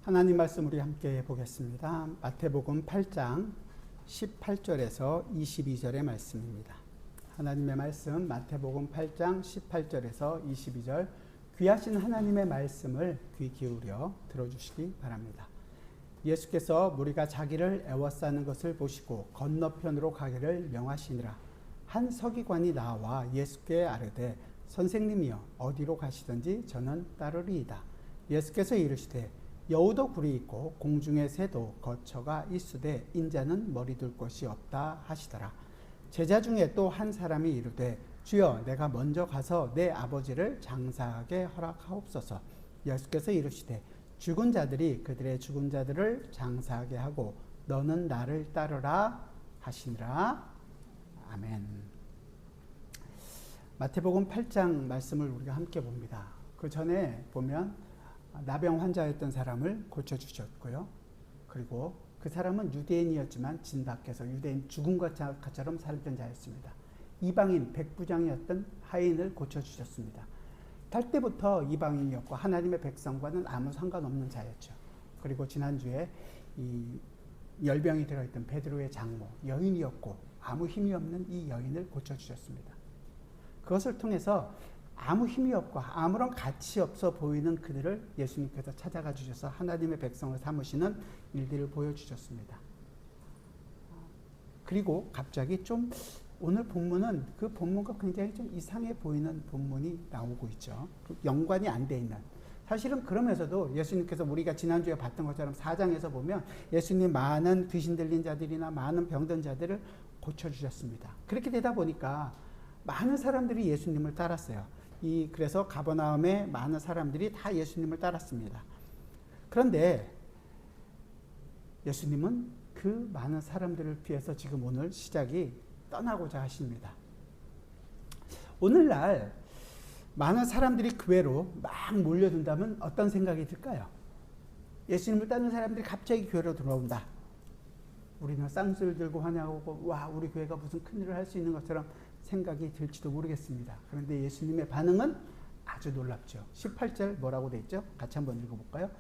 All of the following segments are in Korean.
하나님 말씀 우리 함께 보겠습니다. 마태복음 8장 18절에서 22절의 말씀입니다. 하나님의 말씀 마태복음 8장 18절에서 22절 귀하신 하나님의 말씀을 귀 기울여 들어주시기 바랍니다. 예수께서 무리가 자기를 애워싸는 것을 보시고 건너편으로 가기를 명하시니라. 한 서기관이 나와 예수께 아뢰되 선생님이여 어디로 가시든지 저는 따르리이다. 예수께서 이르시되 여우도 굴이 있고 공중의 새도 거처가 있으되 인자는 머리 둘 곳이 없다 하시더라. 제자 중에 또 한 사람이 이르되 주여 내가 먼저 가서 내 아버지를 장사하게 허락하옵소서. 예수께서 이르시되 죽은 자들이 그들의 죽은 자들을 장사하게 하고 너는 나를 따르라 하시니라. 아멘. 마태복음 8장 말씀을 우리가 함께 봅니다. 그 전에 보면 나병 환자였던 사람을 고쳐주셨고요. 그리고 그 사람은 유대인이었지만 진 밖에서 유대인 죽은 것처럼 살던 자였습니다. 이방인 백부장이었던 하인을 고쳐주셨습니다. 탈 때부터 이방인이었고 하나님의 백성과는 아무 상관없는 자였죠. 그리고 지난주에 이 열병이 들어있던 베드로의 장모 여인이었고 아무 힘이 없는 이 여인을 고쳐주셨습니다. 그것을 통해서 아무 힘이 없고 아무런 가치 없어 보이는 그들을 예수님께서 찾아가 주셔서 하나님의 백성을 삼으시는 일들을 보여주셨습니다. 그리고 갑자기 좀 오늘 본문은 그 본문과 굉장히 좀 이상해 보이는 본문이 나오고 있죠. 연관이 안 돼 있는. 사실은 그러면서도 예수님께서 우리가 지난주에 봤던 것처럼 4장에서 보면 예수님 많은 귀신 들린 자들이나 많은 병든 자들을 고쳐주셨습니다. 그렇게 되다 보니까 많은 사람들이 예수님을 따랐어요. 그래서 가버나움에 많은 사람들이 다 예수님을 따랐습니다. 그런데 예수님은 그 많은 사람들을 피해서 지금 오늘 시작이 떠나고자 하십니다. 오늘날 많은 사람들이 교회로 막 몰려든다면 어떤 생각이 들까요? 예수님을 따르는 사람들이 갑자기 교회로 들어온다. 우리는 쌍수를 들고 환영하고 와 우리 교회가 무슨 큰일을 할 수 있는 것처럼 생각이 들지도 모르겠습니다. 그런데 예수님의 반응은 아주 놀랍죠. 18절 뭐라고 돼 있죠? 같이 한번 읽어볼까요?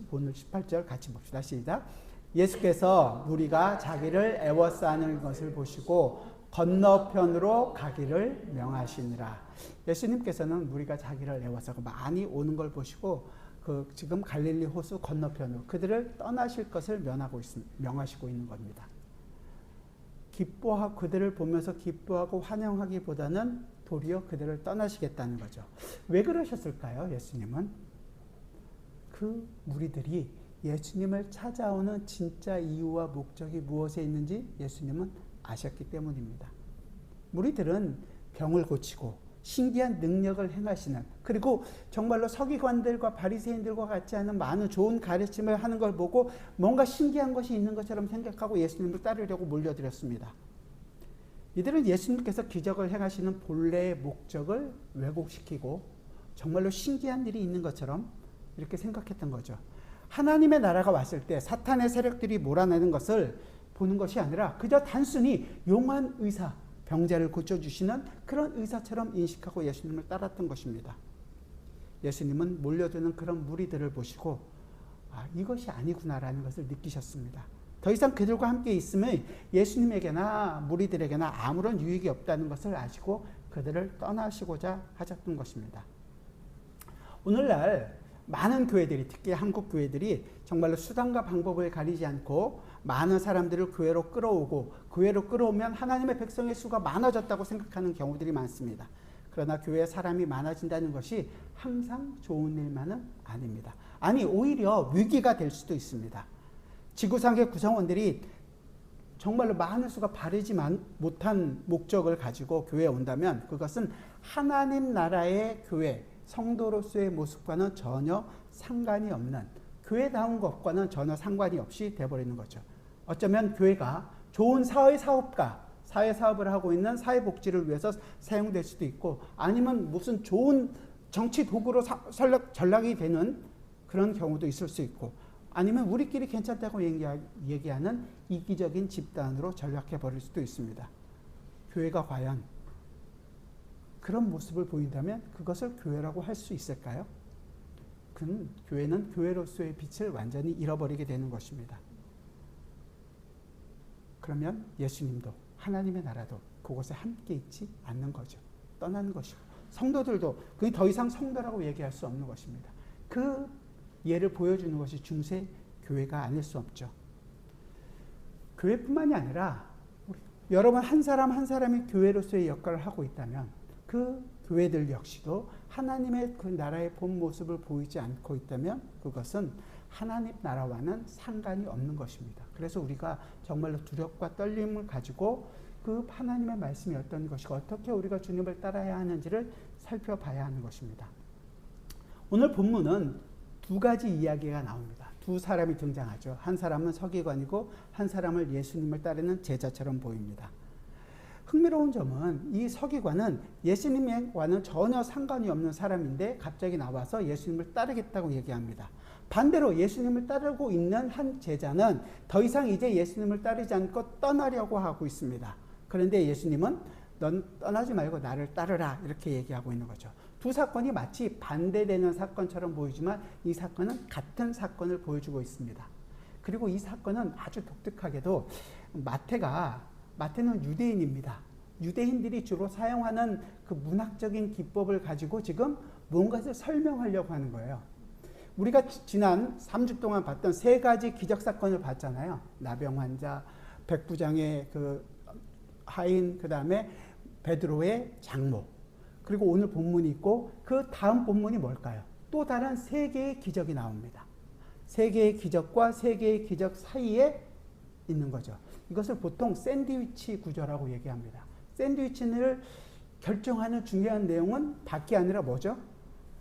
오늘 18절 같이 봅시다. 시작. 예수께서 무리가 자기를 애워싸는 것을 보시고 건너편으로 가기를 명하시니라. 예수님께서는 무리가 자기를 애워싸고 많이 오는 걸 보시고 지금 갈릴리 호수 건너편으로 그들을 떠나실 것을 명하시고 있는 겁니다. 그들을 보면서 기뻐하고 환영하기보다는 도리어 그들을 떠나시겠다는 거죠. 왜 그러셨을까요? 예수님은 그 무리들이 예수님을 찾아오는 진짜 이유와 목적이 무엇에 있는지 예수님은 아셨기 때문입니다. 무리들은 병을 고치고 신기한 능력을 행하시는, 그리고 정말로 서기관들과 바리새인들과 같지 않은 많은 좋은 가르침을 하는 걸 보고 뭔가 신기한 것이 있는 것처럼 생각하고 예수님을 따르려고 몰려들었습니다. 이들은 예수님께서 기적을 행하시는 본래의 목적을 왜곡시키고 정말로 신기한 일이 있는 것처럼 이렇게 생각했던 거죠. 하나님의 나라가 왔을 때 사탄의 세력들이 몰아내는 것을 보는 것이 아니라 그저 단순히 용한 의사, 병자를 고쳐주시는 그런 의사처럼 인식하고 예수님을 따랐던 것입니다. 예수님은 몰려드는 그런 무리들을 보시고 이것이 아니구나라는 것을 느끼셨습니다. 더 이상 그들과 함께 있으면 예수님에게나 무리들에게나 아무런 유익이 없다는 것을 아시고 그들을 떠나시고자 하셨던 것입니다. 오늘날 많은 교회들이, 특히 한국 교회들이 정말로 수단과 방법을 가리지 않고 많은 사람들을 교회로 끌어오고 교회로 끌어오면 하나님의 백성의 수가 많아졌다고 생각하는 경우들이 많습니다. 그러나 교회에 사람이 많아진다는 것이 항상 좋은 일만은 아닙니다. 아니 오히려 위기가 될 수도 있습니다. 지구상의 구성원들이 정말로 많은 수가 바르지 못한 목적을 가지고 교회에 온다면 그것은 하나님 나라의 교회, 성도로서의 모습과는 전혀 상관이 없는, 교회다운 것과는 전혀 상관이 없이 돼버리는 거죠. 어쩌면 교회가 좋은 사회사업을 하고 있는 사회복지를 위해서 사용될 수도 있고, 아니면 무슨 좋은 정치 도구로 전락이 되는 그런 경우도 있을 수 있고, 아니면 우리끼리 괜찮다고 얘기하는 이기적인 집단으로 전락해버릴 수도 있습니다. 교회가 과연 그런 모습을 보인다면 그것을 교회라고 할 수 있을까요? 교회는 교회로서의 빛을 완전히 잃어버리게 되는 것입니다. 그러면 예수님도 하나님의 나라도 그곳에 함께 있지 않는 거죠. 떠나는 것이고 성도들도 그게 더 이상 성도라고 얘기할 수 없는 것입니다. 그 예를 보여주는 것이 중세 교회가 아닐 수 없죠. 교회뿐만이 아니라 여러분 한 사람 한 사람이 교회로서의 역할을 하고 있다면 그 교회들 역시도 하나님의 그 나라의 본 모습을 보이지 않고 있다면 그것은 하나님 나라와는 상관이 없는 것입니다. 그래서 우리가 정말로 두렵과 떨림을 가지고 그 하나님의 말씀이 어떤 것이고 어떻게 우리가 주님을 따라야 하는지를 살펴봐야 하는 것입니다. 오늘 본문은 두 가지 이야기가 나옵니다. 두 사람이 등장하죠. 한 사람은 서기관이고 한 사람을 예수님을 따르는 제자처럼 보입니다. 흥미로운 점은 이 서기관은 예수님과는 전혀 상관이 없는 사람인데 갑자기 나와서 예수님을 따르겠다고 얘기합니다. 반대로 예수님을 따르고 있는 한 제자는 더 이상 이제 예수님을 따르지 않고 떠나려고 하고 있습니다. 그런데 예수님은 넌 떠나지 말고 나를 따르라 이렇게 얘기하고 있는 거죠. 두 사건이 마치 반대되는 사건처럼 보이지만 이 사건은 같은 사건을 보여주고 있습니다. 그리고 이 사건은 아주 독특하게도 마태는 유대인입니다. 유대인들이 주로 사용하는 그 문학적인 기법을 가지고 지금 무언가를 설명하려고 하는 거예요. 우리가 지난 3주 동안 봤던 세 가지 기적 사건을 봤잖아요. 나병 환자, 백부장의 그 하인, 그 다음에 베드로의 장모. 그리고 오늘 본문이 있고 그 다음 본문이 뭘까요? 또 다른 세 개의 기적이 나옵니다. 세 개의 기적과 세 개의 기적 사이에 있는 거죠. 이것을 보통 샌드위치 구조라고 얘기합니다. 샌드위치를 결정하는 중요한 내용은 밖이 아니라 뭐죠?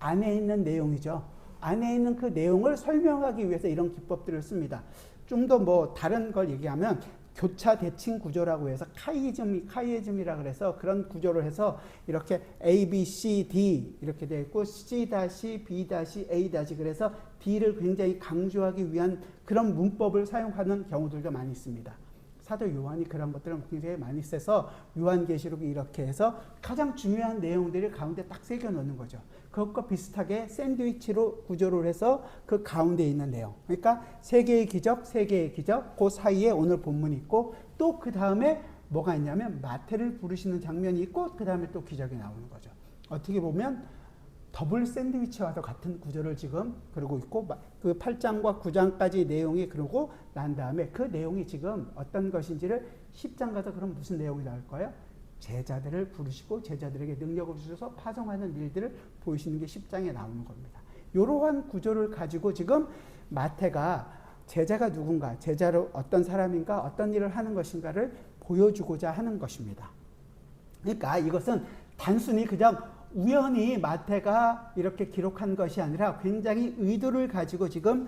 안에 있는 내용이죠. 안에 있는 그 내용을 설명하기 위해서 이런 기법들을 씁니다. 좀 더 다른 걸 얘기하면 교차 대칭 구조라고 해서 카이즘이라 그래서 그런 구조를 해서 이렇게 A, B, C, D 이렇게 되어 있고 C-B-A- 그래서 D를 굉장히 강조하기 위한 그런 문법을 사용하는 경우들도 많이 있습니다. 사도 요한이 그런 것들을 굉장히 많이 써서 요한계시록이 이렇게 해서 가장 중요한 내용들을 가운데 딱 새겨 놓는 거죠. 그것과 비슷하게 샌드위치로 구조를 해서 그 가운데 있는 내용. 그러니까 세 개의 기적, 그 사이에 오늘 본문이 있고 또 그 다음에 뭐가 있냐면 마태를 부르시는 장면이 있고 그 다음에 또 기적이 나오는 거죠. 어떻게 보면 더블 샌드위치와도 같은 구조를 지금 그러고 있고 그 8장과 9장까지 내용이 그러고 난 다음에 그 내용이 지금 어떤 것인지를 10장 가서 그럼 무슨 내용이 나올 거예요? 제자들을 부르시고 제자들에게 능력을 주셔서 파송하는 일들을 보이시는 게 10장에 나오는 겁니다. 이러한 구조를 가지고 지금 마태가 제자가 누군가, 제자로 어떤 사람인가, 어떤 일을 하는 것인가를 보여주고자 하는 것입니다. 그러니까 이것은 단순히 그냥 우연히 마태가 이렇게 기록한 것이 아니라 굉장히 의도를 가지고 지금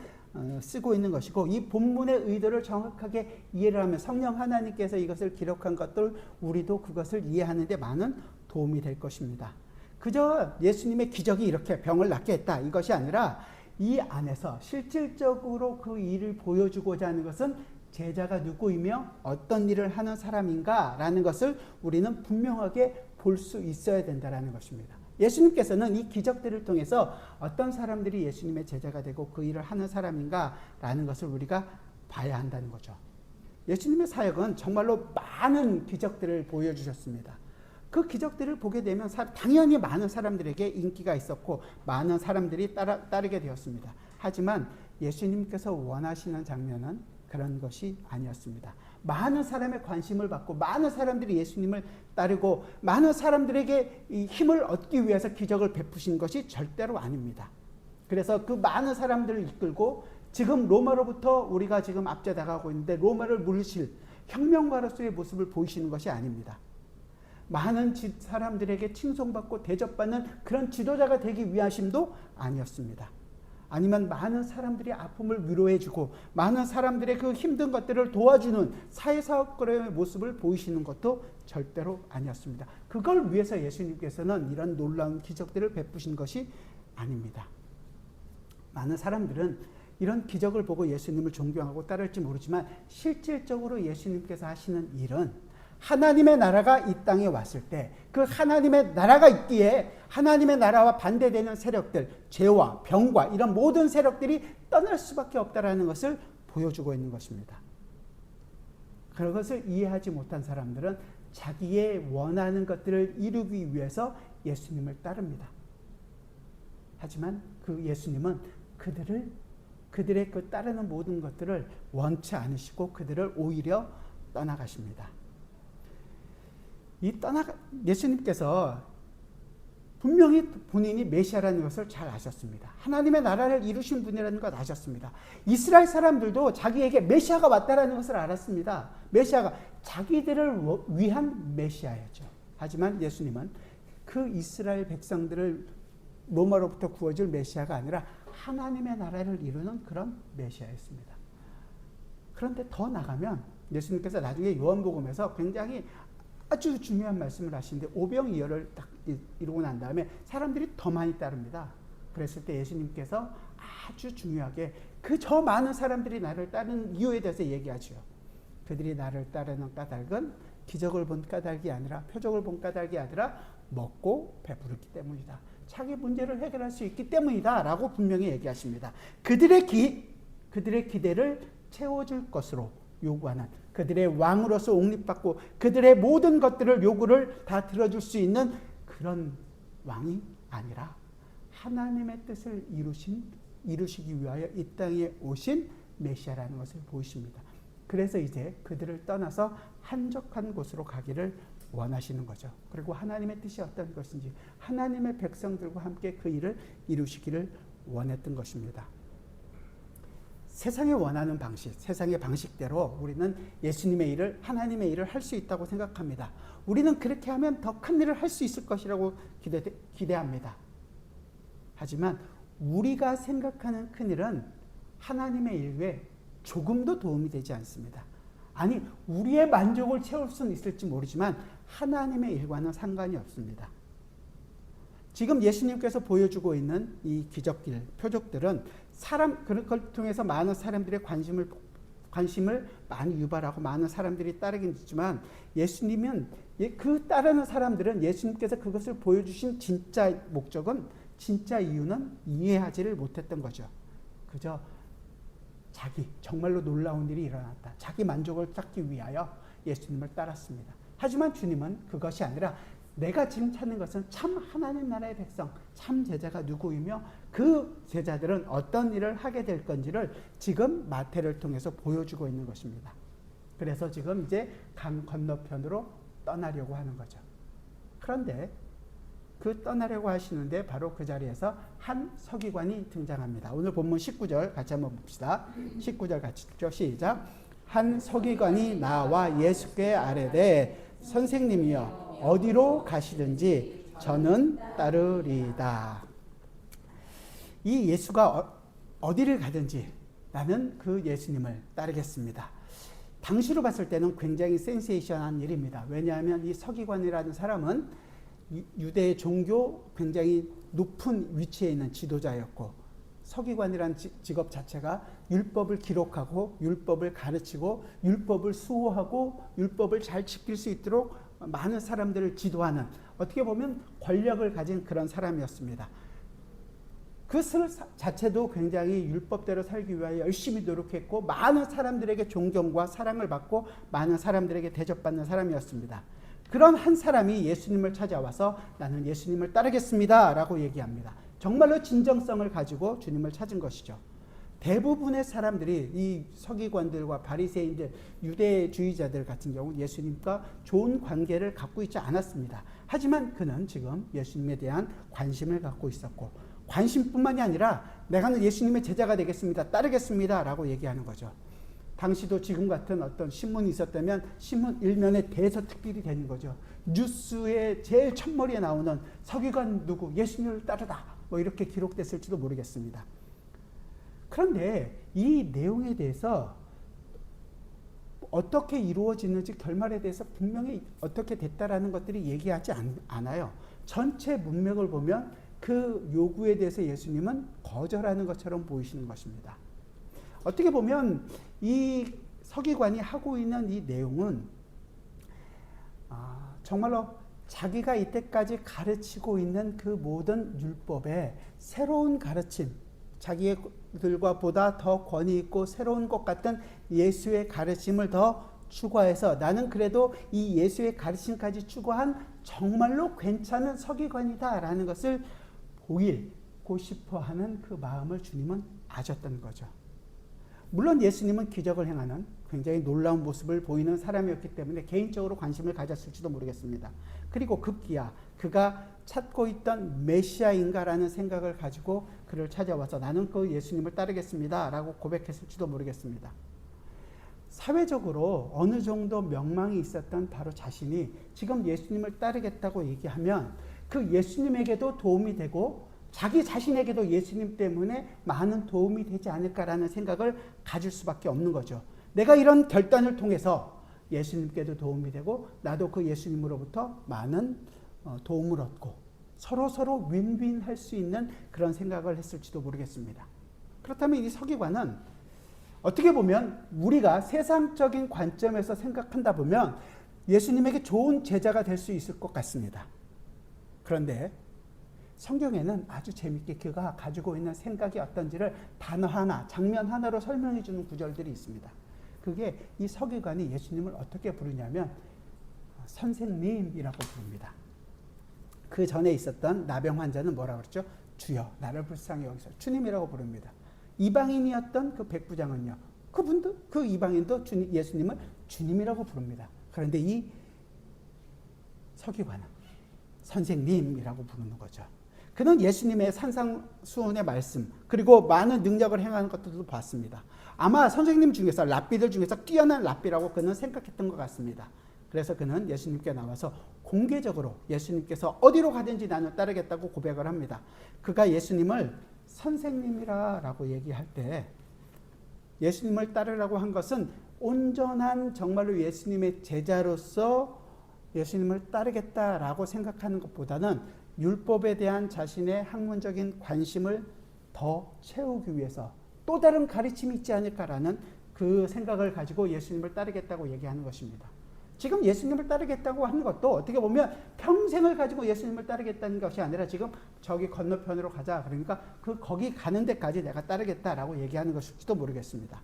쓰고 있는 것이고 이 본문의 의도를 정확하게 이해를 하면 성령 하나님께서 이것을 기록한 것들 우리도 그것을 이해하는 데 많은 도움이 될 것입니다. 그저 예수님의 기적이 이렇게 병을 낫게 했다 이것이 아니라 이 안에서 실질적으로 그 일을 보여주고자 하는 것은 제자가 누구이며 어떤 일을 하는 사람인가라는 것을 우리는 분명하게 볼 수 있어야 된다는 것입니다. 예수님께서는 이 기적들을 통해서 어떤 사람들이 예수님의 제자가 되고 그 일을 하는 사람인가라는 것을 우리가 봐야 한다는 거죠. 예수님의 사역은 정말로 많은 기적들을 보여주셨습니다. 그 기적들을 보게 되면 당연히 많은 사람들에게 인기가 있었고 많은 사람들이 따르게 되었습니다. 하지만 예수님께서 원하시는 장면은 그런 것이 아니었습니다. 많은 사람의 관심을 받고 많은 사람들이 예수님을 따르고 많은 사람들에게 이 힘을 얻기 위해서 기적을 베푸신 것이 절대로 아닙니다. 그래서 그 많은 사람들을 이끌고 지금 로마로부터 우리가 지금 앞져 나가고 있는데 로마를 물리실 혁명가로서의 모습을 보이시는 것이 아닙니다. 많은 사람들에게 칭송받고 대접받는 그런 지도자가 되기 위하심도 아니었습니다. 아니면 많은 사람들이 아픔을 위로해주고 많은 사람들의 그 힘든 것들을 도와주는 사회사업가의 모습을 보이시는 것도 절대로 아니었습니다. 그걸 위해서 예수님께서는 이런 놀라운 기적들을 베푸신 것이 아닙니다. 많은 사람들은 이런 기적을 보고 예수님을 존경하고 따를지 모르지만 실질적으로 예수님께서 하시는 일은 하나님의 나라가 이 땅에 왔을 때 그 하나님의 나라가 있기에 하나님의 나라와 반대되는 세력들, 죄와 병과 이런 모든 세력들이 떠날 수밖에 없다라는 것을 보여주고 있는 것입니다. 그것을 이해하지 못한 사람들은 자기의 원하는 것들을 이루기 위해서 예수님을 따릅니다. 하지만 그 예수님은 그들의 그 따르는 모든 것들을 원치 않으시고 그들을 오히려 떠나가십니다. 예수님께서 분명히 본인이 메시아라는 것을 잘 아셨습니다. 하나님의 나라를 이루신 분이라는 것 아셨습니다. 이스라엘 사람들도 자기에게 메시아가 왔다라는 것을 알았습니다. 메시아가 자기들을 위한 메시아였죠. 하지만 예수님은 그 이스라엘 백성들을 로마로부터 구워줄 메시아가 아니라 하나님의 나라를 이루는 그런 메시아였습니다. 그런데 더 나가면 예수님께서 나중에 요한복음에서 굉장히 아주 중요한 말씀을 하시는데 오병이어를 딱 이루고 난 다음에 사람들이 더 많이 따릅니다. 그랬을 때 예수님께서 아주 중요하게 그 저 많은 사람들이 나를 따르는 이유에 대해서 얘기하죠. 그들이 나를 따르는 까닭은 기적을 본 까닭이 아니라 표적을 본 까닭이 아니라 먹고 배부르기 때문이다. 자기 문제를 해결할 수 있기 때문이다 라고 분명히 얘기하십니다. 그들의 기대를 채워줄 것으로 요구하는 그들의 왕으로서 옹립받고 그들의 모든 것들을 요구를 다 들어줄 수 있는 그런 왕이 아니라 하나님의 뜻을 이루시기 위하여 이 땅에 오신 메시아라는 것을 보이십니다. 그래서 이제 그들을 떠나서 한적한 곳으로 가기를 원하시는 거죠. 그리고 하나님의 뜻이 어떤 것인지 하나님의 백성들과 함께 그 일을 이루시기를 원했던 것입니다. 세상이 원하는 방식, 세상의 방식대로 우리는 예수님의 일을, 하나님의 일을 할 수 있다고 생각합니다. 우리는 그렇게 하면 더 큰 일을 할 수 있을 것이라고 기대합니다. 하지만 우리가 생각하는 큰 일은 하나님의 일에 조금도 도움이 되지 않습니다. 아니, 우리의 만족을 채울 수는 있을지 모르지만 하나님의 일과는 상관이 없습니다. 지금 예수님께서 보여주고 있는 이 기적들, 표적들은 그걸 통해서 많은 사람들의 관심을 많이 유발하고 많은 사람들이 따르긴 있지만 예수님은 그 따르는 사람들은 예수님께서 그것을 보여주신 진짜 목적은, 진짜 이유는 이해하지를 못했던 거죠. 그저 정말로 놀라운 일이 일어났다. 자기 만족을 찾기 위하여 예수님을 따랐습니다. 하지만 주님은 그것이 아니라 내가 지금 찾는 것은 참 하나님 나라의 백성, 참 제자가 누구이며 그 제자들은 어떤 일을 하게 될 건지를 지금 마태를 통해서 보여주고 있는 것입니다. 그래서 지금 이제 강 건너편으로 떠나려고 하는 거죠. 그런데 그 떠나려고 하시는데 바로 그 자리에서 한 서기관이 등장합니다. 오늘 본문 19절 같이 한번 봅시다. 19절 같이 읽죠. 시작. 한 서기관이 나와 예수께 아뢰되 선생님이여 어디로 가시든지 저는 따르리이다. 이 예수가 어디를 가든지 나는 그 예수님을 따르겠습니다. 당시로 봤을 때는 굉장히 센세이션한 일입니다. 왜냐하면 이 서기관이라는 사람은 유대 종교 굉장히 높은 위치에 있는 지도자였고 서기관이라는 직업 자체가 율법을 기록하고 율법을 가르치고 율법을 수호하고 율법을 잘 지킬 수 있도록 많은 사람들을 지도하는 어떻게 보면 권력을 가진 그런 사람이었습니다. 그 자체도 굉장히 율법대로 살기 위하여 열심히 노력했고 많은 사람들에게 존경과 사랑을 받고 많은 사람들에게 대접받는 사람이었습니다. 그런 한 사람이 예수님을 찾아와서 나는 예수님을 따르겠습니다 라고 얘기합니다. 정말로 진정성을 가지고 주님을 찾은 것이죠. 대부분의 사람들이 이 서기관들과 바리새인들, 유대주의자들 같은 경우 예수님과 좋은 관계를 갖고 있지 않았습니다. 하지만 그는 지금 예수님에 대한 관심을 갖고 있었고 관심뿐만이 아니라 내가는 예수님의 제자가 되겠습니다. 따르겠습니다 라고 얘기하는 거죠. 당시도 지금 같은 어떤 신문이 있었다면 신문 일면에 대서특필이 되는 거죠. 뉴스의 제일 첫머리에 나오는 서기관 누구 예수님을 따르다 뭐 이렇게 기록됐을지도 모르겠습니다. 그런데 이 내용에 대해서 어떻게 이루어지는지 결말에 대해서 분명히 어떻게 됐다라는 것들이 얘기하지 않아요. 전체 문맥을 보면 그 요구에 대해서 예수님은 거절하는 것처럼 보이시는 것입니다. 어떻게 보면 이 서기관이 하고 있는 이 내용은 정말로 자기가 이때까지 가르치고 있는 그 모든 율법의 새로운 가르침, 자기들과 보다 더 권위 있고 새로운 것 같은 예수의 가르침을 더 추구해서 나는 그래도 이 예수의 가르침까지 추구한 정말로 괜찮은 서기관이다라는 것을 보이고 싶어하는 그 마음을 주님은 아셨던 거죠. 물론 예수님은 기적을 행하는 굉장히 놀라운 모습을 보이는 사람이었기 때문에 개인적으로 관심을 가졌을지도 모르겠습니다. 그리고 급기야 그가 찾고 있던 메시아인가라는 생각을 가지고 그를 찾아와서 나는 그 예수님을 따르겠습니다 라고 고백했을지도 모르겠습니다. 사회적으로 어느 정도 명망이 있었던 바로 자신이 지금 예수님을 따르겠다고 얘기하면 그 예수님에게도 도움이 되고 자기 자신에게도 예수님 때문에 많은 도움이 되지 않을까라는 생각을 가질 수밖에 없는 거죠. 내가 이런 결단을 통해서 예수님께도 도움이 되고 나도 그 예수님으로부터 많은 도움을 얻고 서로 윈윈할 수 있는 그런 생각을 했을지도 모르겠습니다. 그렇다면 이 서기관은 어떻게 보면 우리가 세상적인 관점에서 생각한다 보면 예수님에게 좋은 제자가 될 수 있을 것 같습니다. 그런데 성경에는 아주 재밌게 그가 가지고 있는 생각이 어떤지를 단어 하나, 장면 하나로 설명해 주는 구절들이 있습니다. 그게 이 서기관이 예수님을 어떻게 부르냐면 선생님이라고 부릅니다. 그 전에 있었던 나병 환자는 뭐라고 그랬죠? 주여 나를 불쌍히 여기서 주님이라고 부릅니다. 이방인이었던 그 백부장은요. 그 이방인도 예수님을 주님이라고 부릅니다. 그런데 이 서기관은 선생님이라고 부르는 거죠. 그는 예수님의 산상수훈의 말씀 그리고 많은 능력을 행하는 것들도 봤습니다. 아마 선생님 중에서 랍비들 중에서 뛰어난 랍비라고 그는 생각했던 것 같습니다. 그래서 그는 예수님께 나와서 공개적으로 예수님께서 어디로 가든지 나는 따르겠다고 고백을 합니다. 그가 예수님을 선생님이라고 얘기할 때 예수님을 따르라고 한 것은 온전한 정말로 예수님의 제자로서 예수님을 따르겠다라고 생각하는 것보다는 율법에 대한 자신의 학문적인 관심을 더 채우기 위해서 또 다른 가르침이 있지 않을까라는 그 생각을 가지고 예수님을 따르겠다고 얘기하는 것입니다. 지금 예수님을 따르겠다고 하는 것도 어떻게 보면 평생을 가지고 예수님을 따르겠다는 것이 아니라 지금 저기 건너편으로 가자. 그러니까 거기 가는 데까지 내가 따르겠다라고 얘기하는 것일지도 모르겠습니다.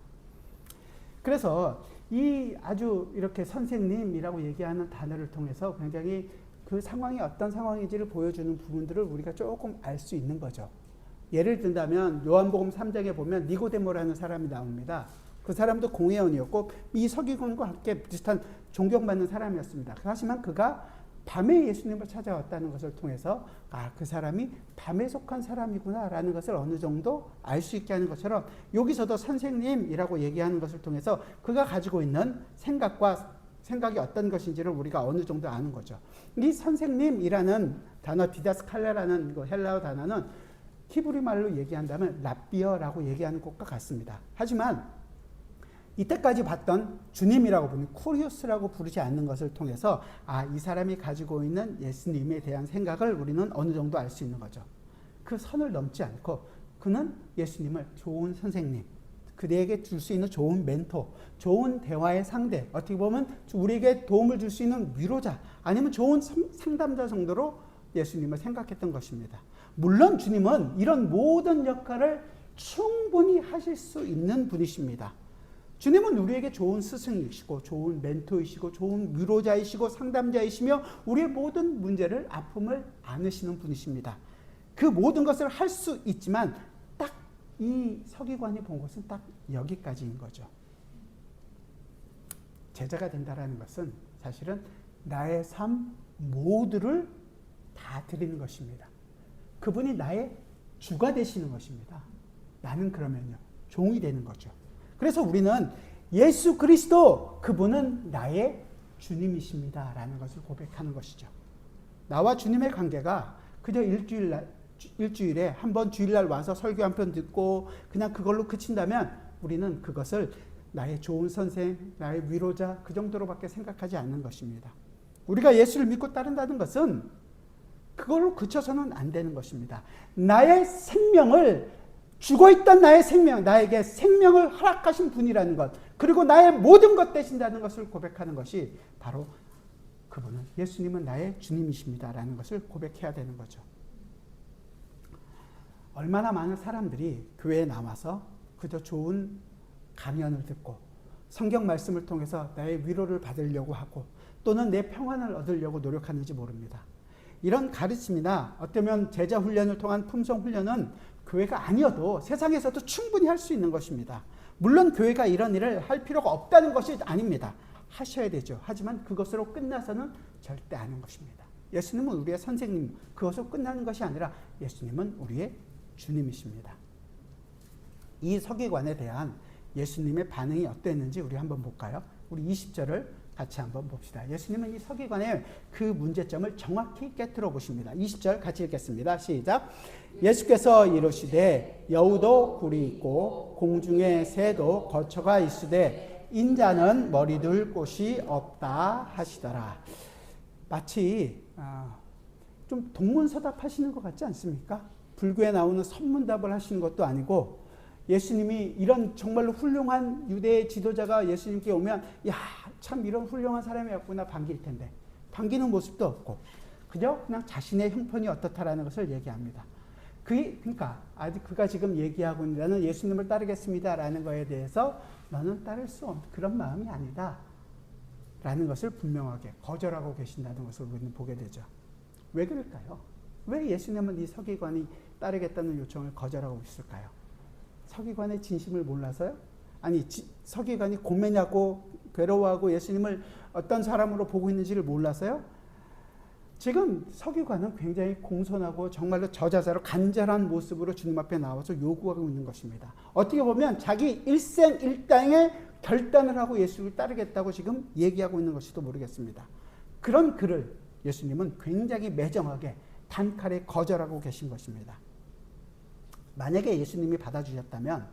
그래서 이 아주 이렇게 선생님이라고 얘기하는 단어를 통해서 굉장히 그 상황이 어떤 상황인지를 보여주는 부분들을 우리가 조금 알 수 있는 거죠. 예를 든다면 요한복음 3장에 보면 니고데모라는 사람이 나옵니다. 그 사람도 공회원이었고 이 서기관과 함께 비슷한 존경받는 사람이었습니다. 하지만 그가 밤에 예수님을 찾아왔다는 것을 통해서 그 사람이 밤에 속한 사람이구나라는 것을 어느 정도 알 수 있게 하는 것처럼 여기서도 선생님이라고 얘기하는 것을 통해서 그가 가지고 있는 생각이 어떤 것인지를 우리가 어느 정도 아는 거죠. 이 선생님이라는 단어 디다스칼레라는 헬라어 단어는 히브리 말로 얘기한다면 랍비어라고 얘기하는 것과 같습니다. 하지만 이때까지 봤던 주님이라고 부르는 쿠리우스라고 부르지 않는 것을 통해서 이 사람이 가지고 있는 예수님에 대한 생각을 우리는 어느 정도 알 수 있는 거죠. 그 선을 넘지 않고 그는 예수님을 좋은 선생님, 그대에게 줄 수 있는 좋은 멘토, 좋은 대화의 상대, 어떻게 보면 우리에게 도움을 줄 수 있는 위로자, 아니면 좋은 상담자 정도로 예수님을 생각했던 것입니다. 물론 주님은 이런 모든 역할을 충분히 하실 수 있는 분이십니다. 주님은 우리에게 좋은 스승이시고 좋은 멘토이시고 좋은 위로자이시고 상담자이시며 우리의 모든 문제를 아픔을 안으시는 분이십니다. 그 모든 것을 할 수 있지만 딱 이 서기관이 본 것은 딱 여기까지인 거죠. 제자가 된다라는 것은 사실은 나의 삶 모두를 다 드리는 것입니다. 그분이 나의 주가 되시는 것입니다. 나는 그러면요 종이 되는 거죠. 그래서 우리는 예수 그리스도 그분은 나의 주님이십니다 라는 것을 고백하는 것이죠. 나와 주님의 관계가 그저 일주일에 한 번 주일날 와서 설교 한 편 듣고 그냥 그걸로 그친다면 우리는 그것을 나의 좋은 선생, 나의 위로자 그 정도로밖에 생각하지 않는 것입니다. 우리가 예수를 믿고 따른다는 것은 그걸로 그쳐서는 안 되는 것입니다. 나의 생명을 죽어있던 나의 생명, 나에게 생명을 허락하신 분이라는 것, 그리고 나의 모든 것 되신다는 것을 고백하는 것이 바로 그분은 예수님은 나의 주님이십니다라는 것을 고백해야 되는 거죠. 얼마나 많은 사람들이 교회에 나와서 그저 좋은 강연을 듣고 성경 말씀을 통해서 나의 위로를 받으려고 하고 또는 내 평안을 얻으려고 노력하는지 모릅니다. 이런 가르침이나 어쩌면 제자 훈련을 통한 품성 훈련은 교회가 아니어도 세상에서도 충분히 할 수 있는 것입니다. 물론 교회가 이런 일을 할 필요가 없다는 것이 아닙니다. 하셔야 되죠. 하지만 그것으로 끝나서는 절대 아닌 것입니다. 예수님은 우리의 선생님, 그것으로 끝나는 것이 아니라 예수님은 우리의 주님이십니다. 이 서기관에 대한 예수님의 반응이 어땠는지 우리 한번 볼까요? 우리 20절을 같이 한번 봅시다. 예수님은 이 서기관의 그 문제점을 정확히 깨트려 보십니다. 20절 같이 읽겠습니다. 시작. 예수께서 이르시되 여우도 굴이 있고 공중에 새도 거처가 있으되 인자는 머리 둘 곳이 없다 하시더라. 마치 좀 동문서답 하시는 것 같지 않습니까? 불교에 나오는 선문답을 하시는 것도 아니고 예수님이 이런 정말로 훌륭한 유대의 지도자가 예수님께 오면 야, 참 이런 훌륭한 사람이었구나 반길 텐데 반기는 모습도 없고 그냥 자신의 형편이 어떻다라는 것을 얘기합니다. 그러니까 아직 그가 지금 얘기하고 있는 나는 예수님을 따르겠습니다라는 거에 대해서 너는 따를 수 없는 그런 마음이 아니다 라는 것을 분명하게 거절하고 계신다는 것을 우리는 보게 되죠. 왜 그럴까요? 왜 예수님은 이 서기관이 따르겠다는 요청을 거절하고 있을까요? 서기관의 진심을 몰라서요? 아니 서기관이 고민하고 괴로워하고 예수님을 어떤 사람으로 보고 있는지를 몰라서요? 지금 서기관은 굉장히 공손하고 정말로 저자세로 간절한 모습으로 주님 앞에 나와서 요구하고 있는 것입니다. 어떻게 보면 자기 일생일당의 결단을 하고 예수를 따르겠다고 지금 얘기하고 있는 것일지도 모르겠습니다. 그런 그를 예수님은 굉장히 매정하게 단칼에 거절하고 계신 것입니다. 만약에 예수님이 받아주셨다면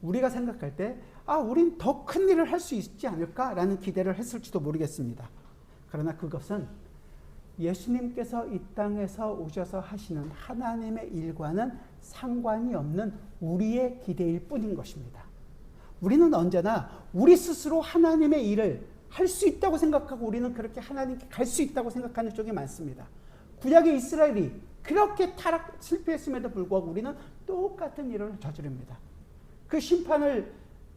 우리가 생각할 때 우린 더 큰 일을 할 수 있지 않을까라는 기대를 했을지도 모르겠습니다. 그러나 그것은 예수님께서 이 땅에서 오셔서 하시는 하나님의 일과는 상관이 없는 우리의 기대일 뿐인 것입니다. 우리는 언제나 우리 스스로 하나님의 일을 할 수 있다고 생각하고 우리는 그렇게 하나님께 갈 수 있다고 생각하는 쪽이 많습니다. 구약의 이스라엘이 그렇게 실패했음에도 불구하고 우리는 똑같은 일을 저지릅니다. 그 심판을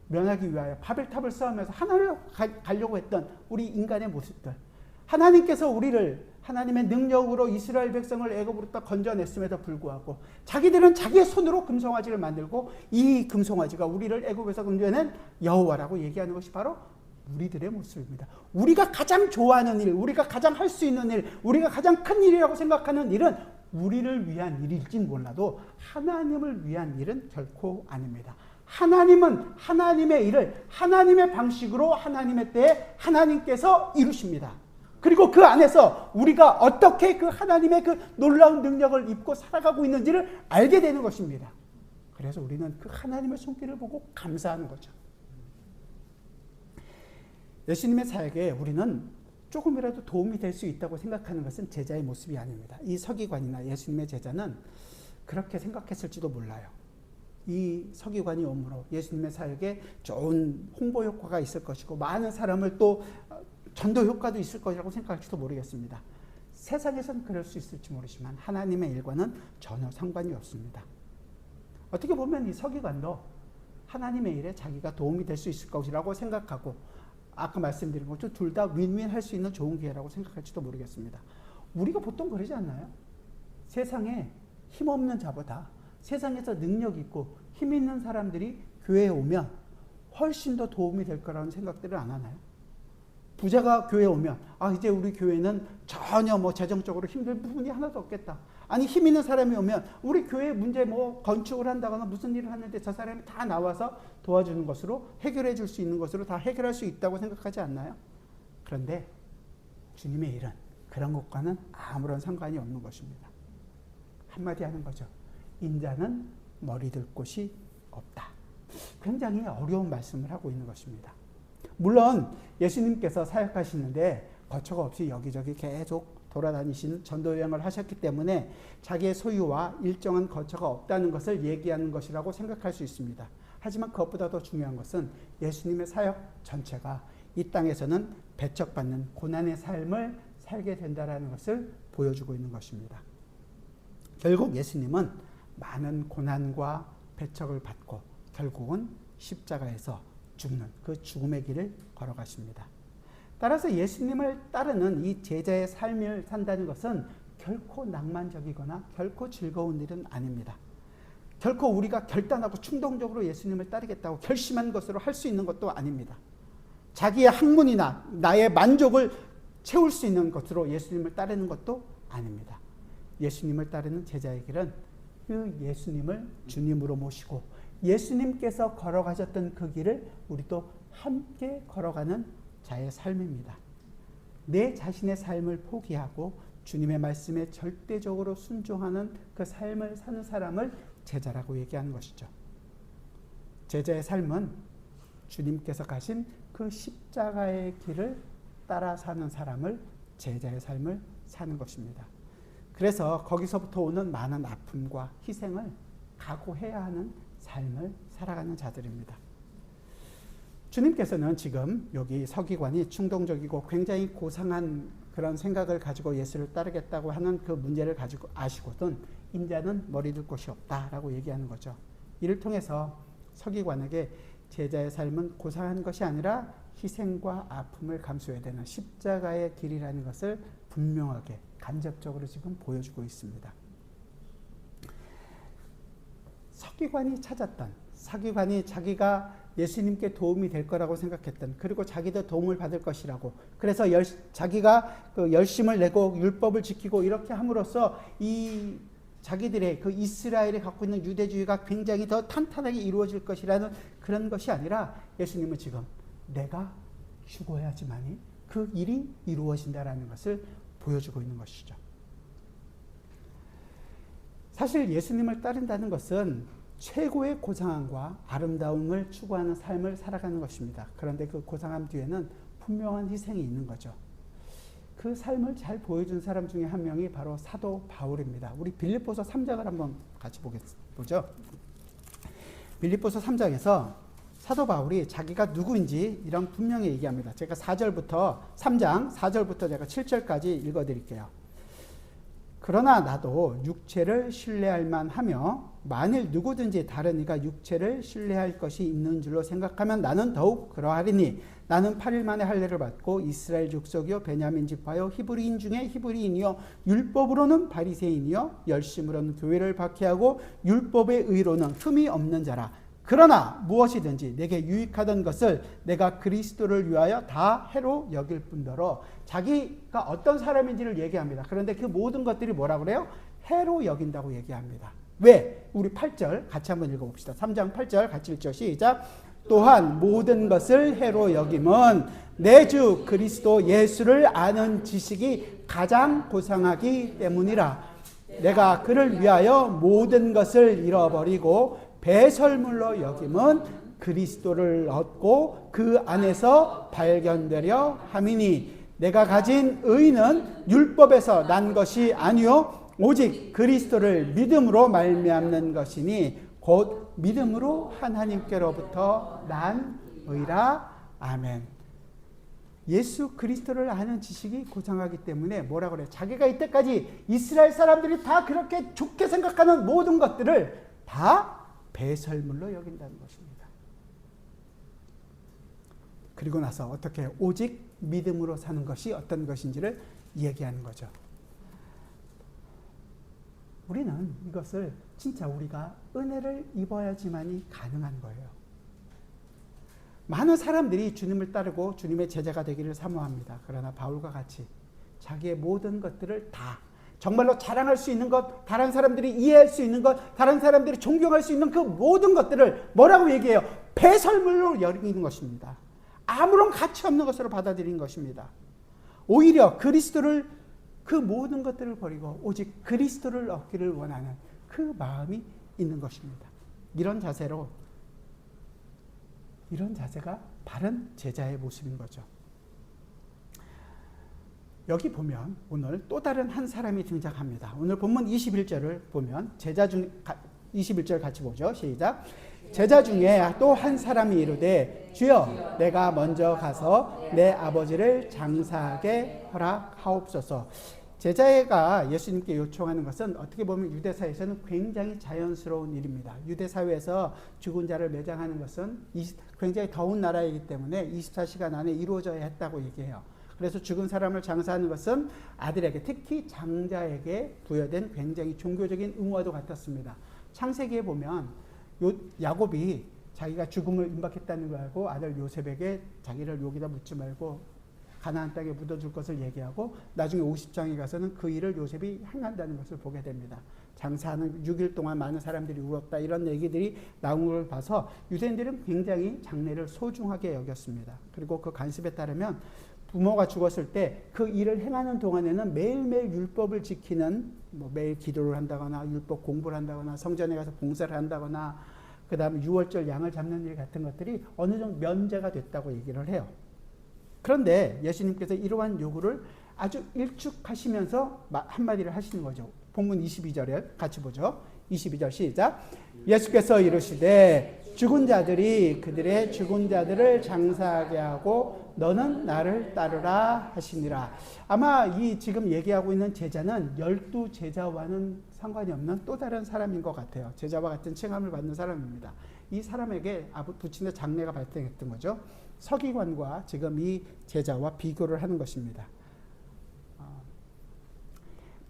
면하기 위하여 바벨탑을 쌓으면서 하나님을 가려고 했던 우리 인간의 모습들, 하나님께서 우리를 하나님의 능력으로 이스라엘 백성을 애굽으로부터 건져냈음에도 불구하고 자기들은 자기의 손으로 금송아지를 만들고 이 금송아지가 우리를 애굽에서 건져낸 여호와라고 얘기하는 것이 바로 우리들의 모습입니다. 우리가 가장 좋아하는 일, 우리가 가장 할 수 있는 일, 우리가 가장 큰 일이라고 생각하는 일은 우리를 위한 일일진 몰라도 하나님을 위한 일은 결코 아닙니다. 하나님은 하나님의 일을 하나님의 방식으로 하나님의 때에 하나님께서 이루십니다. 그리고 그 안에서 우리가 어떻게 그 하나님의 그 놀라운 능력을 입고 살아가고 있는지를 알게 되는 것입니다. 그래서 우리는 그 하나님의 손길을 보고 감사하는 거죠. 예수님의 사역에 우리는 조금이라도 도움이 될 수 있다고 생각하는 것은 제자의 모습이 아닙니다. 이 서기관이나 예수님의 제자는 그렇게 생각했을지도 몰라요. 이 서기관이 오므로 예수님의 사역에 좋은 홍보 효과가 있을 것이고 많은 사람을 또 전도 효과도 있을 것이라고 생각할지도 모르겠습니다. 세상에서는 그럴 수 있을지 모르지만 하나님의 일과는 전혀 상관이 없습니다. 어떻게 보면 이 서기관도 하나님의 일에 자기가 도움이 될 수 있을 것이라고 생각하고 아까 말씀드린 것처럼 둘 다 윈윈 할 수 있는 좋은 기회라고 생각할지도 모르겠습니다. 우리가 보통 그러지 않나요? 세상에 힘없는 자보다 세상에서 능력 있고 힘 있는 사람들이 교회에 오면 훨씬 더 도움이 될 거라는 생각들을 안 하나요? 부자가 교회에 오면 이제 우리 교회는 전혀 재정적으로 힘들 부분이 하나도 없겠다. 아니 힘 있는 사람이 오면 우리 교회 문제 건축을 한다거나 무슨 일을 하는데 저 사람이 다 나와서 도와주는 것으로 해결해 줄 수 있는 것으로 다 해결할 수 있다고 생각하지 않나요? 그런데 주님의 일은 그런 것과는 아무런 상관이 없는 것입니다. 한마디 하는 거죠. 인자는 머리 들 곳이 없다. 굉장히 어려운 말씀을 하고 있는 것입니다. 물론 예수님께서 사역하시는데 거처가 없이 여기저기 계속 돌아다니시는 전도 여행을 하셨기 때문에 자기의 소유와 일정한 거처가 없다는 것을 얘기하는 것이라고 생각할 수 있습니다. 하지만 그것보다 더 중요한 것은 예수님의 사역 전체가 이 땅에서는 배척받는 고난의 삶을 살게 된다라는 것을 보여주고 있는 것입니다. 결국 예수님은 많은 고난과 배척을 받고 결국은 십자가에서 죽는 그 죽음의 길을 걸어가십니다. 따라서 예수님을 따르는 이 제자의 삶을 산다는 것은 결코 낭만적이거나 결코 즐거운 일은 아닙니다. 결코 우리가 결단하고 충동적으로 예수님을 따르겠다고 결심한 것으로 할 수 있는 것도 아닙니다. 자기의 학문이나 나의 만족을 채울 수 있는 것으로 예수님을 따르는 것도 아닙니다. 예수님을 따르는 제자의 길은 그 예수님을 주님으로 모시고 예수님께서 걸어가셨던 그 길을 우리도 함께 걸어가는 자의 삶입니다. 내 자신의 삶을 포기하고 주님의 말씀에 절대적으로 순종하는 그 삶을 사는 사람을 제자라고 얘기하는 것이죠. 제자의 삶은 주님께서 가신 그 십자가의 길을 따라 사는 사람을 제자의 삶을 사는 것입니다. 그래서 거기서부터 오는 많은 아픔과 희생을 각오해야 하는 삶을 살아가는 자들입니다. 주님께서는 지금 여기 서기관이 충동적이고 굉장히 고상한 그런 생각을 가지고 예수를 따르겠다고 하는 그 문제를 가지고 아시거든 인자는 머리 둘 곳이 없다라고 얘기하는 거죠. 이를 통해서 서기관에게 제자의 삶은 고상한 것이 아니라 희생과 아픔을 감수해야 되는 십자가의 길이라는 것을 분명하게 간접적으로 지금 보여주고 있습니다. 서기관이 찾았던, 서기관이 자기가 예수님께 도움이 될 거라고 생각했던, 그리고 자기도 도움을 받을 것이라고, 그래서 자기가 그 열심을 내고 율법을 지키고 이렇게 함으로써 이 자기들의 그 이스라엘이 갖고 있는 유대주의가 굉장히 더 탄탄하게 이루어질 것이라는 그런 것이 아니라 예수님은 지금 내가 죽어야지만이 그 일이 이루어진다라는 것을 보여주고 있는 것이죠. 사실 예수님을 따른다는 것은 최고의 고상함과 아름다움을 추구하는 삶을 살아가는 것입니다. 그런데 그 고상함 뒤에는 분명한 희생이 있는 거죠. 그 삶을 잘 보여준 사람 중에 한 명이 바로 사도 바울입니다. 우리 빌립보서 3장을 한번 같이 보죠. 빌립보서 3장에서 사도 바울이 자기가 누구인지 이런 분명히 얘기합니다. 제가 3장 4절부터 제가 7절까지 읽어드릴게요. 그러나 나도 육체를 신뢰할 만하며 만일 누구든지 다른 이가 육체를 신뢰할 것이 있는 줄로 생각하면 나는 더욱 그러하리니 나는 8일 만에 할례를 받고 이스라엘 족속이요 베냐민 지파요 히브리인 중에 히브리인이요 율법으로는 바리새인이요 열심으로는 교회를 박해하고 율법의 의로는 흠이 없는 자라. 그러나 무엇이든지 내게 유익하던 것을 내가 그리스도를 위하여 다 해로 여길 뿐더러, 자기가 어떤 사람인지를 얘기합니다. 그런데 그 모든 것들이 뭐라고 그래요? 해로 여긴다고 얘기합니다. 왜? 우리 8절 같이 한번 읽어봅시다. 3장 8절 같이 읽죠. 시작. 또한 모든 것을 해로 여김은 내 주 그리스도 예수를 아는 지식이 가장 고상하기 때문이라. 내가 그를 위하여 모든 것을 잃어버리고 배설물로 여김은 그리스도를 얻고 그 안에서 발견되려 함이니 내가 가진 의는 율법에서 난 것이 아니요 오직 그리스도를 믿음으로 말미암는 것이니 곧 믿음으로 하나님께로부터 난 의라. 아멘. 예수 그리스도를 아는 지식이 고상하기 때문에 뭐라 그래요? 자기가 이때까지 이스라엘 사람들이 다 그렇게 좋게 생각하는 모든 것들을 다 배설물로 여긴다는 것입니다. 그리고 나서 어떻게 오직 믿음으로 사는 것이 어떤 것인지를 얘기하는 거죠. 우리는 이것을 진짜 우리가 은혜를 입어야지만이 가능한 거예요. 많은 사람들이 주님을 따르고 주님의 제자가 되기를 사모합니다. 그러나 바울과 같이 자기의 모든 것들을 다 정말로 자랑할 수 있는 것, 다른 사람들이 이해할 수 있는 것, 다른 사람들이 존경할 수 있는 그 모든 것들을 뭐라고 얘기해요? 배설물로 여기는 것입니다. 아무런 가치 없는 것으로 받아들이는 것입니다. 오히려 그리스도를, 그 모든 것들을 버리고 오직 그리스도를 얻기를 원하는 그 마음이 있는 것입니다. 이런 자세가 바른 제자의 모습인 거죠. 여기 보면 오늘 또 다른 한 사람이 등장합니다. 오늘 본문 21절을 보면 제자 중 21절 같이 보죠. 시작. 제자 중에 또 한 사람이 이르되 주여 내가 먼저 가서 내 아버지를 장사하게 허락하옵소서. 제자가 예수님께 요청하는 것은 어떻게 보면 유대사회에서는 굉장히 자연스러운 일입니다. 유대사회에서 죽은 자를 매장하는 것은 굉장히 더운 나라이기 때문에 24시간 안에 이루어져야 했다고 얘기해요. 그래서 죽은 사람을 장사하는 것은 아들에게, 특히 장자에게 부여된 굉장히 종교적인 의무와도 같았습니다. 창세기에 보면 야곱이 자기가 죽음을 임박했다는 걸 알고 아들 요셉에게 자기를 여기다 묻지 말고 가나안 땅에 묻어줄 것을 얘기하고 나중에 50장에 가서는 그 일을 요셉이 행한다는 것을 보게 됩니다. 장사하는 6일 동안 많은 사람들이 울었다, 이런 얘기들이 나온 걸 봐서 유대인들은 굉장히 장례를 소중하게 여겼습니다. 그리고 그 관습에 따르면 부모가 죽었을 때 그 일을 행하는 동안에는 매일매일 율법을 지키는, 매일 기도를 한다거나 율법 공부를 한다거나 성전에 가서 봉사를 한다거나 그 다음에 유월절 양을 잡는 일 같은 것들이 어느 정도 면제가 됐다고 얘기를 해요. 그런데 예수님께서 이러한 요구를 아주 일축하시면서 한마디를 하시는 거죠. 본문 22절에 같이 보죠. 22절 시작. 예수께서 이르시되 죽은 자들이 그들의 죽은 자들을 장사하게 하고 너는 나를 따르라 하시니라. 아마 이 지금 얘기하고 있는 제자는 12제자와는 상관이 없는 또 다른 사람인 것 같아요. 제자와 같은 칭함을 받는 사람입니다. 이 사람에게 부친의 장례가 발생했던 거죠. 서기관과 지금 이 제자와 비교를 하는 것입니다.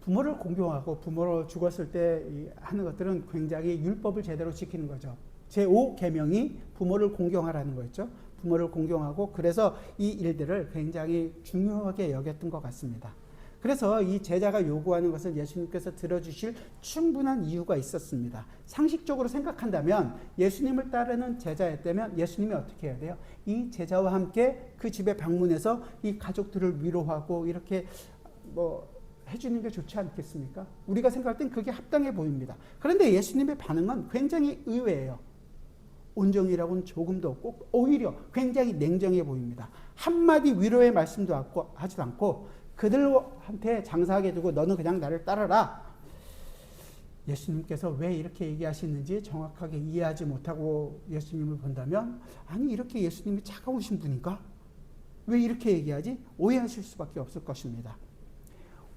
부모를 공경하고 부모로 죽었을 때 하는 것들은 굉장히 율법을 제대로 지키는 거죠. 제5계명이 부모를 공경하라는 거였죠. 부모를 공경하고 그래서 이 일들을 굉장히 중요하게 여겼던 것 같습니다. 그래서 이 제자가 요구하는 것을 예수님께서 들어주실 충분한 이유가 있었습니다. 상식적으로 생각한다면 예수님을 따르는 제자였다면 예수님이 어떻게 해야 돼요? 이 제자와 함께 그 집에 방문해서 이 가족들을 위로하고 이렇게 해주는 게 좋지 않겠습니까? 우리가 생각할 땐 그게 합당해 보입니다. 그런데 예수님의 반응은 굉장히 의외예요. 온정이라고는 조금도 없고 오히려 굉장히 냉정해 보입니다. 한마디 위로의 말씀도 하지도 않고 그들한테 장사하게 두고 너는 그냥 나를 따르라. 예수님께서 왜 이렇게 얘기하시는지 정확하게 이해하지 못하고 예수님을 본다면 아니 이렇게 예수님이 차가우신 분인가? 왜 이렇게 얘기하지? 오해하실 수밖에 없을 것입니다.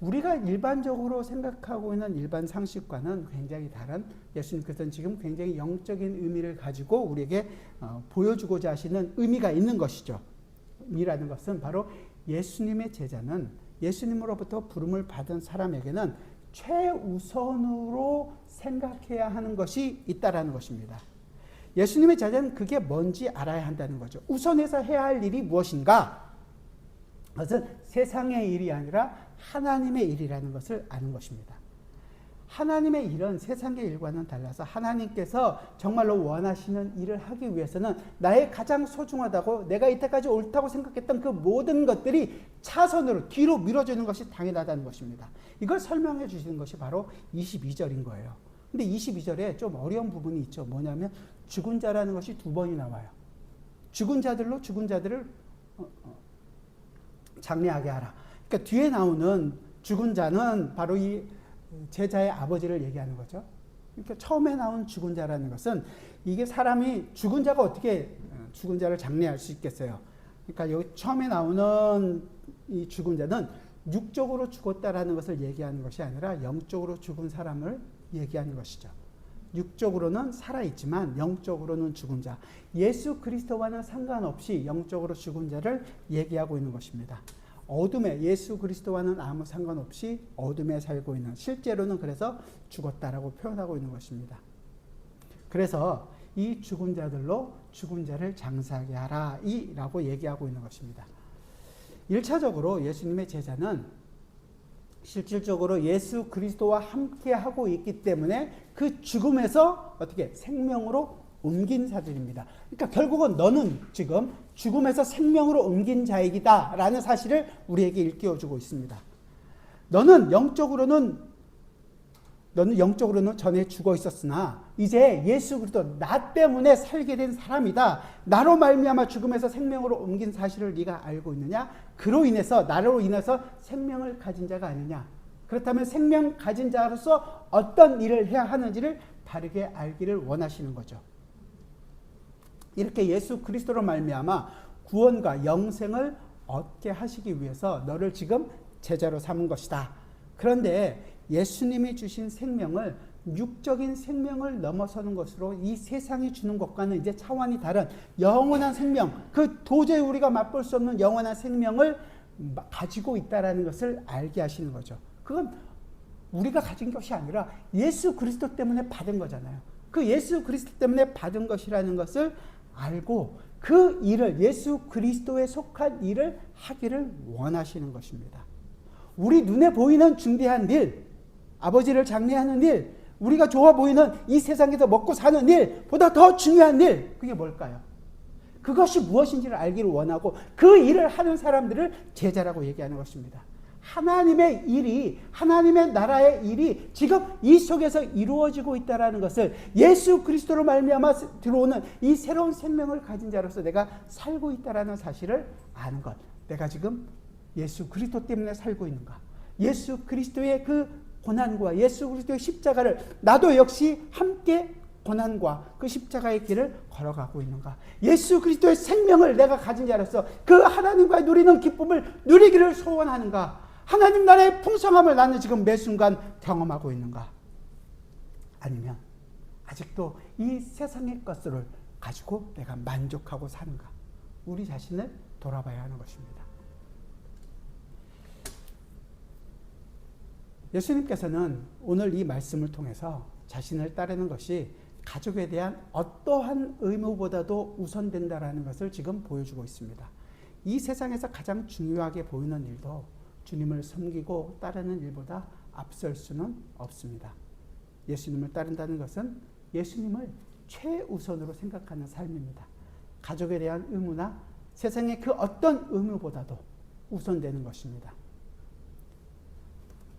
우리가 일반적으로 생각하고 있는 일반 상식과는 굉장히 다른 예수님께서는 지금 굉장히 영적인 의미를 가지고 우리에게 보여주고자 하시는 의미가 있는 것이죠. 의미라는 것은 바로 예수님의 제자는 예수님으로부터 부름을 받은 사람에게는 최우선으로 생각해야 하는 것이 있다라는 것입니다. 예수님의 제자는 그게 뭔지 알아야 한다는 거죠. 우선해서 해야 할 일이 무엇인가? 그것은 세상의 일이 아니라 하나님의 일이라는 것을 아는 것입니다. 하나님의 일은 세상의 일과는 달라서 하나님께서 정말로 원하시는 일을 하기 위해서는 나의 가장 소중하다고 내가 이때까지 옳다고 생각했던 그 모든 것들이 차선으로 뒤로 미뤄지는 것이 당연하다는 것입니다. 이걸 설명해 주시는 것이 바로 22절인 거예요. 근데 22절에 좀 어려운 부분이 있죠. 뭐냐면 죽은 자라는 것이 두 번이 나와요. 죽은 자들로 죽은 자들을 장례하게 하라. 그러니까 뒤에 나오는 죽은 자는 바로 이 제자의 아버지를 얘기하는 거죠. 그러니까 처음에 나온 죽은 자라는 것은 이게 사람이 죽은 자가 어떻게 죽은 자를 장례할 수 있겠어요. 그러니까 여기 처음에 나오는 이 죽은 자는 육적으로 죽었다라는 것을 얘기하는 것이 아니라 영적으로 죽은 사람을 얘기하는 것이죠. 육적으로는 살아있지만 영적으로는 죽은 자. 예수 그리스도와는 상관없이 영적으로 죽은 자를 얘기하고 있는 것입니다. 어둠에 예수 그리스도와는 아무 상관없이 어둠에 살고 있는 실제로는 그래서 죽었다라고 표현하고 있는 것입니다. 그래서 이 죽은 자들로 죽은 자를 장사하게 하라 라고 얘기하고 있는 것입니다. 1차적으로 예수님의 제자는 실질적으로 예수 그리스도와 함께 하고 있기 때문에 그 죽음에서 어떻게 생명으로 옮긴 자들입니다. 그러니까 결국은 너는 지금 죽음에서 생명으로 옮긴 자이다 라는 사실을 우리에게 일깨워주고 있습니다. 너는 영적으로는 전에 죽어 있었으나 이제 예수 그리스도 나 때문에 살게 된 사람이다. 나로 말미암아 죽음에서 생명으로 옮긴 사실을 네가 알고 있느냐? 그로 인해서 나로 인해서 생명을 가진 자가 아니냐? 그렇다면 생명 가진 자로서 어떤 일을 해야 하는지를 바르게 알기를 원하시는 거죠. 이렇게 예수 그리스도로 말미암아 구원과 영생을 얻게 하시기 위해서 너를 지금 제자로 삼은 것이다. 그런데 예수님이 주신 생명을 육적인 생명을 넘어서는 것으로 이 세상이 주는 것과는 이제 차원이 다른 영원한 생명, 그 도저히 우리가 맛볼 수 없는 영원한 생명을 가지고 있다는 것을 알게 하시는 거죠. 그건 우리가 가진 것이 아니라 예수 그리스도 때문에 받은 거잖아요. 그 예수 그리스도 때문에 받은 것이라는 것을 알고 그 일을, 예수 그리스도에 속한 일을 하기를 원하시는 것입니다. 우리 눈에 보이는 중대한 일, 아버지를 장례하는 일, 우리가 좋아 보이는 이 세상에서 먹고 사는 일보다 더 중요한 일, 그게 뭘까요? 그것이 무엇인지를 알기를 원하고 그 일을 하는 사람들을 제자라고 얘기하는 것입니다. 하나님의 일이, 하나님의 나라의 일이 지금 이 속에서 이루어지고 있다는 것을 예수 그리스도로 말미암아 들어오는 이 새로운 생명을 가진 자로서 내가 살고 있다는 사실을 아는 것. 내가 지금 예수 그리스도 때문에 살고 있는가? 예수 그리스도의 그 고난과 예수 그리스도의 십자가를 나도 역시 함께 고난과 그 십자가의 길을 걸어가고 있는가? 예수 그리스도의 생명을 내가 가진 자로서 그 하나님과 누리는 기쁨을 누리기를 소원하는가? 하나님 나라의 풍성함을 나는 지금 매 순간 경험하고 있는가? 아니면 아직도 이 세상의 것들을 가지고 내가 만족하고 사는가? 우리 자신을 돌아봐야 하는 것입니다. 예수님께서는 오늘 이 말씀을 통해서 자신을 따르는 것이 가족에 대한 어떠한 의무보다도 우선된다라는 것을 지금 보여주고 있습니다. 이 세상에서 가장 중요하게 보이는 일도 주님을 섬기고 따르는 일보다 앞설 수는 없습니다. 예수님을 따른다는 것은 예수님을 최우선으로 생각하는 삶입니다. 가족에 대한 의무나 세상의 그 어떤 의무보다도 우선되는 것입니다.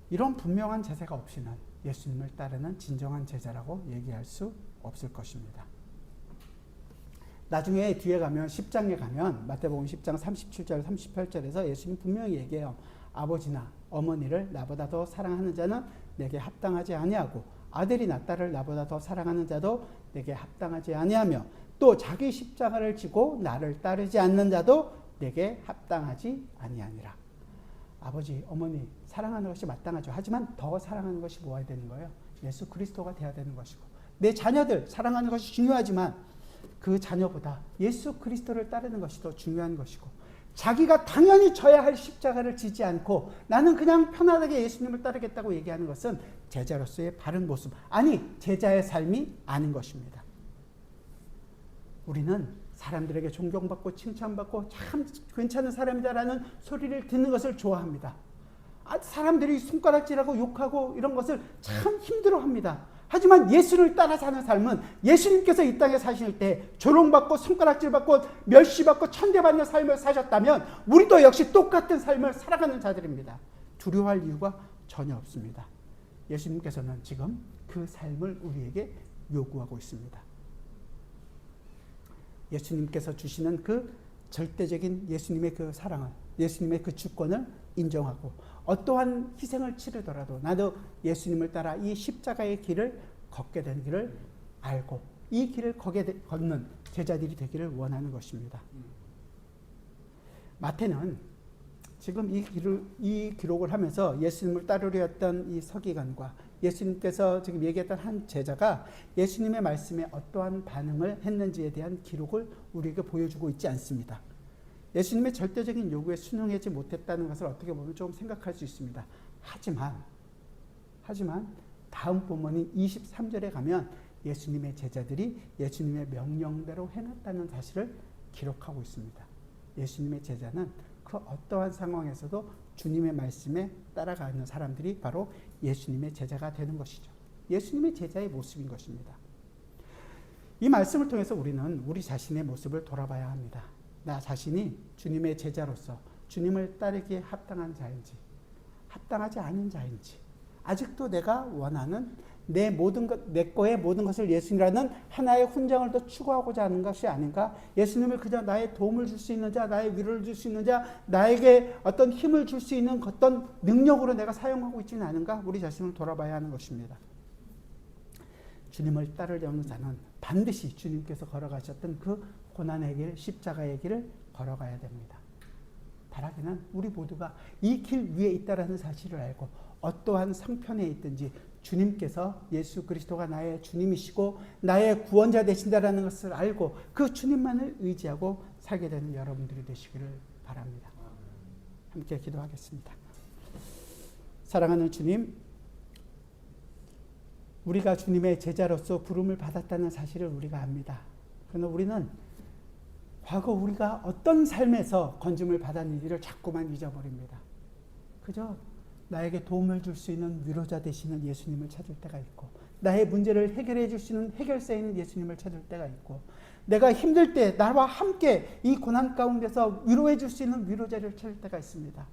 이런 분명한 자세가 없이는 예수님을 따르는 진정한 제자라고 얘기할 수 없을 것입니다. 나중에 뒤에 가면 10장에 가면 마태복음 10장 37절 38절에서 예수님 분명히 얘기해요. 아버지나 어머니를 나보다 더 사랑하는 자는 내게 합당하지 아니하고 아들이나 딸을 나보다 더 사랑하는 자도 내게 합당하지 아니하며 또 자기 십자가를 지고 나를 따르지 않는 자도 내게 합당하지 아니하니라. 아버지, 어머니 사랑하는 것이 마땅하죠. 하지만 더 사랑하는 것이 뭐가 되는 거예요? 예수 그리스도가 되어야 되는 것이고 내 자녀들 사랑하는 것이 중요하지만 그 자녀보다 예수 그리스도를 따르는 것이 더 중요한 것이고 자기가 당연히 져야 할 십자가를 지지 않고 나는 그냥 편안하게 예수님을 따르겠다고 얘기하는 것은 제자로서의 바른 모습, 아니 제자의 삶이 아닌 것입니다. 우리는 사람들에게 존경받고 칭찬받고 참 괜찮은 사람이다라는 소리를 듣는 것을 좋아합니다. 사람들이 손가락질하고 욕하고 이런 것을 참 힘들어합니다. 하지만 예수를 따라 사는 삶은 예수님께서 이 땅에 사실 때 조롱받고 손가락질받고 멸시받고 천대받는 삶을 사셨다면 우리도 역시 똑같은 삶을 살아가는 자들입니다. 두려워할 이유가 전혀 없습니다. 예수님께서는 지금 그 삶을 우리에게 요구하고 있습니다. 예수님께서 주시는 그 절대적인 예수님의 그 사랑을, 예수님의 그 주권을 인정하고 어떠한 희생을 치르더라도 나도 예수님을 따라 이 십자가의 길을 걷게 된 길을 알고 이 길을 걷는 제자들이 되기를 원하는 것입니다. 마태는 지금 이 기록을 하면서 예수님을 따르려 했던 이 서기관과 예수님께서 지금 얘기했던 한 제자가 예수님의 말씀에 어떠한 반응을 했는지에 대한 기록을 우리에게 보여주고 있지 않습니다. 예수님의 절대적인 요구에 순응하지 못했다는 것을 어떻게 보면 좀 생각할 수 있습니다. 하지만 다음 본문인 23절에 가면 예수님의 제자들이 예수님의 명령대로 행했다는 사실을 기록하고 있습니다. 예수님의 제자는 그 어떠한 상황에서도 주님의 말씀에 따라가는 사람들이 바로 예수님의 제자가 되는 것이죠. 예수님의 제자의 모습인 것입니다. 이 말씀을 통해서 우리는 우리 자신의 모습을 돌아봐야 합니다. 나 자신이 주님의 제자로서 주님을 따르기에 합당한 자인지 합당하지 않은 자인지 아직도 내가 원하는 내 거의 모든 것을 예수님이라는 하나의 훈장을 더 추구하고자 하는 것이 아닌가? 예수님을 그저 나의 도움을 줄 수 있는 자, 나의 위로를 줄 수 있는 자, 나에게 어떤 힘을 줄 수 있는 어떤 능력으로 내가 사용하고 있지는 않은가? 우리 자신을 돌아봐야 하는 것입니다. 주님을 따르려는 자는 반드시 주님께서 걸어가셨던 그 고난의 길, 십자가의 길을 걸어가야 됩니다. 바라기는 우리 모두가 이 길 위에 있다라는 사실을 알고 어떠한 상편에 있든지 주님께서 예수 그리스도가 나의 주님이시고 나의 구원자 되신다라는 것을 알고 그 주님만을 의지하고 살게 되는 여러분들이 되시기를 바랍니다. 함께 기도하겠습니다. 사랑하는 주님, 우리가 주님의 제자로서 부름을 받았다는 사실을 우리가 압니다. 그러나 우리는 과거 우리가 어떤 삶에서 건짐을 받았는지를 자꾸만 잊어버립니다. 그저 나에게 도움을 줄 수 있는 위로자 되시는 예수님을 찾을 때가 있고, 나의 문제를 해결해 줄 수 있는 해결사 있는 예수님을 찾을 때가 있고, 내가 힘들 때 나와 함께 이 고난 가운데서 위로해 줄 수 있는 위로자를 찾을 때가 있습니다.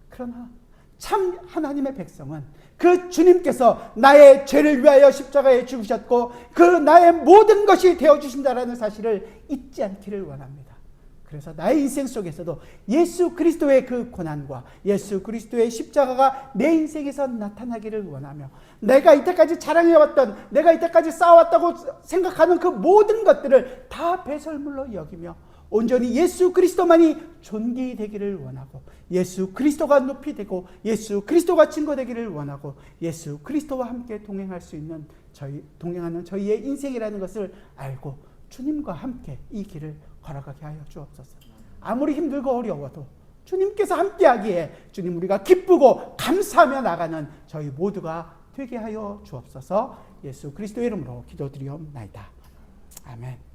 그러나 참 하나님의 백성은 그 주님께서 나의 죄를 위하여 십자가에 죽으셨고 그 나의 모든 것이 되어주신다라는 사실을 잊지 않기를 원합니다. 그래서 나의 인생 속에서도 예수 그리스도의 그 고난과 예수 그리스도의 십자가가 내 인생에서 나타나기를 원하며, 내가 이때까지 자랑해왔던, 내가 이때까지 쌓아왔다고 생각하는 그 모든 것들을 다 배설물로 여기며 온전히 예수 그리스도만이 존귀 되기를 원하고, 예수 그리스도가 높이 되고 예수 그리스도가 증거되기를 원하고, 예수 그리스도와 함께 동행할 수 있는 동행하는 저희의 인생이라는 것을 알고 주님과 함께 이 길을 걸어가게 하여 주옵소서. 아무리 힘들고 어려워도 주님께서 함께하기에 주님 우리가 기쁘고 감사하며 나가는 저희 모두가 되게 하여 주옵소서. 예수 그리스도의 이름으로 기도드리옵나이다. 아멘.